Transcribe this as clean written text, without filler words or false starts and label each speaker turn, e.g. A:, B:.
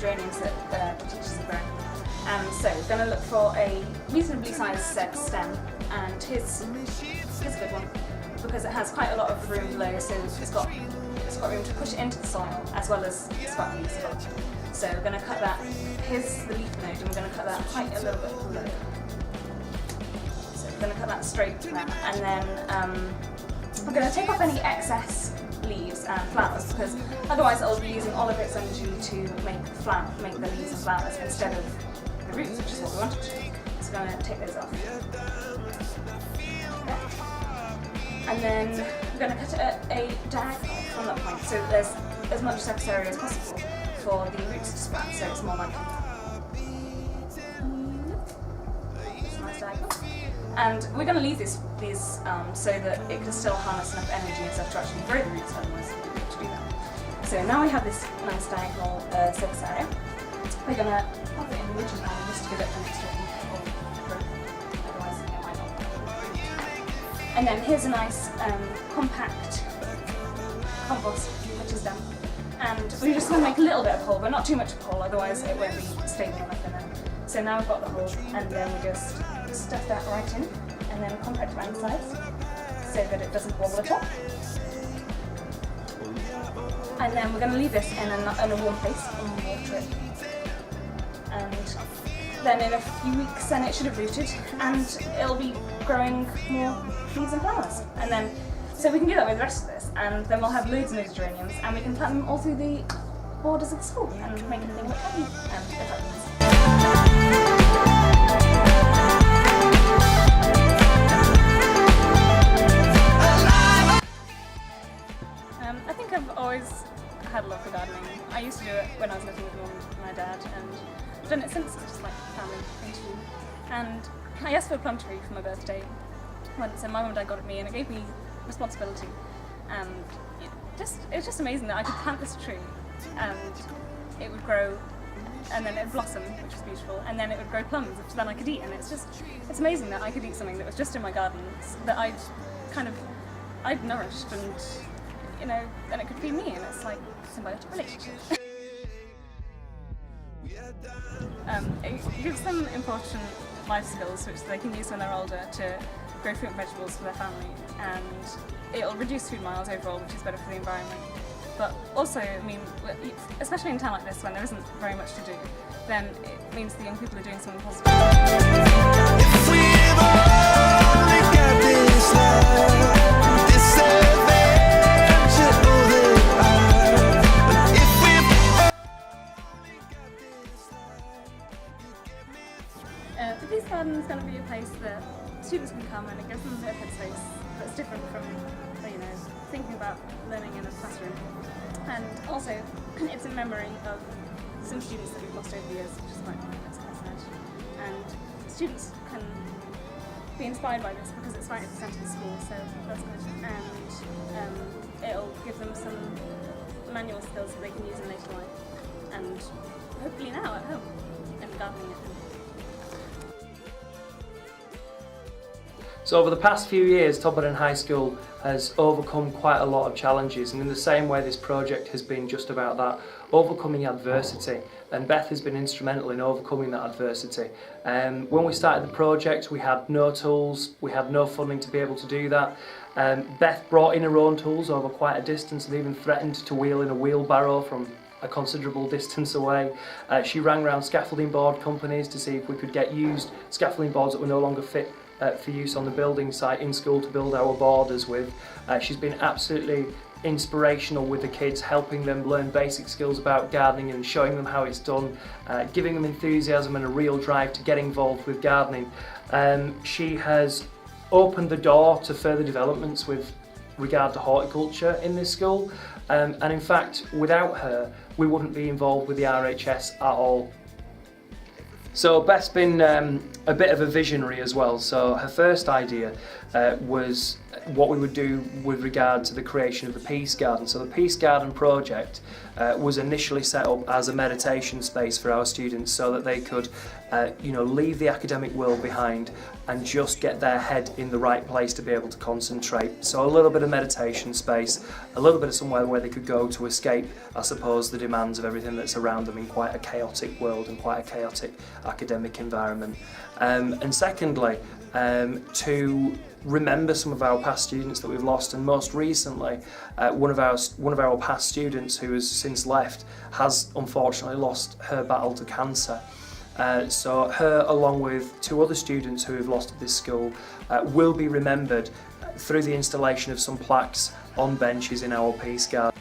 A: geraniums that the teachers have grown. So we're going to look for a reasonably sized stem, and here's a good one because it has quite a lot of room below, so it's got room to push it into the soil as well as sprout leaves as well. So we're going to cut that. Here's the leaf node, and we're going to cut that quite a little bit below. So we're going to cut that straight there, and then we're going to take off any excess leaves and flowers because otherwise it'll be using all of its energy to make the leaves and flowers instead of the roots, which is what we wanted to do. So we're going to take those off. Okay. And then we're going to cut it at a diagonal from that point, so there's as much surface area as possible for the roots to sprout, so it's more likely. It's a nice diagonal. And we're going to leave these so that it can still harness enough energy and stuff to actually grow the roots, otherwise we won't be able to do that. So now we have this nice diagonal surface area. We're going to pop it in the ridges now just to give it an extra growth, otherwise it might not. And then here's a nice compact compost which is done. And we just want to make a little bit of hole, but not too much of a hole, otherwise it won't be stable enough in it. So now we've got the hole, and then we just stuff that right in, and then compact around the sides so that it doesn't wobble at all. And then we're going to leave this in a warm place and water it. And then in a few weeks then it should have rooted and it'll be growing more leaves and flowers. And then, so we can do that with the rest of this, and then we'll have loads and loads of geraniums, and we can plant them all through the borders of the school and make anything look happy and attractive. I think I've always had a love for gardening. I used to do it when I was living with Mum and my dad, and I've done it since, just like family thing to do. And I asked for a plum tree for my birthday once, and my mum and dad got it me, and it gave me responsibility. And it was just amazing that I could plant this tree, and it would grow, and then it would blossom, which was beautiful, and then it would grow plums, which then I could eat. And it's amazing that I could eat something that was just in my garden that I'd nourished, and and it could feed me, and it's like a symbiotic relationship. It gives them important life skills which they can use when they're older to grow fruit and vegetables for their family, and it'll reduce food miles overall, which is better for the environment. But also, I mean, especially in a town like this when there isn't very much to do, then it means the young people are doing something positive. If we've only got this love, this adventure, all that I, if we've only got this love, the Peace Garden is going to be a place that students can come, and it gives them a bit of headspace that's different from, thinking about learning in a classroom. And also, it's in memory of some students that we've lost over the years, which is quite nice. And students can be inspired by this because it's right at the centre of the school, so that's good. And it'll give them some manual skills that they can use in later life, and hopefully now at home, and gardening at home.
B: So over the past few years, Todmorden High School has overcome quite a lot of challenges, and in the same way this project has been just about that, overcoming adversity, and Beth has been instrumental in overcoming that adversity. When we started the project we had no tools, we had no funding to be able to do that. Beth brought in her own tools over quite a distance and even threatened to wheel in a wheelbarrow from a considerable distance away. She rang around scaffolding board companies to see if we could get used scaffolding boards that were no longer fit for use on the building site in school to build our borders with. She's been absolutely inspirational with the kids, helping them learn basic skills about gardening and showing them how it's done, giving them enthusiasm and a real drive to get involved with gardening. She has opened the door to further developments with regard to horticulture in this school, and in fact without her we wouldn't be involved with the RHS at all. So Beth's been a bit of a visionary as well. So her first idea was what we would do with regard to the creation of the Peace Garden. So the Peace Garden project was initially set up as a meditation space for our students so that they could leave the academic world behind and just get their head in the right place to be able to concentrate. So a little bit of meditation space, a little bit of somewhere where they could go to escape, I suppose, the demands of everything that's around them in quite a chaotic world and quite a chaotic academic environment. And secondly, to remember some of our past students that we've lost, and most recently one of our past students who has since left has unfortunately lost her battle to cancer. So her, along with 2 other students who have lost at this school, will be remembered through the installation of some plaques on benches in our Peace Garden.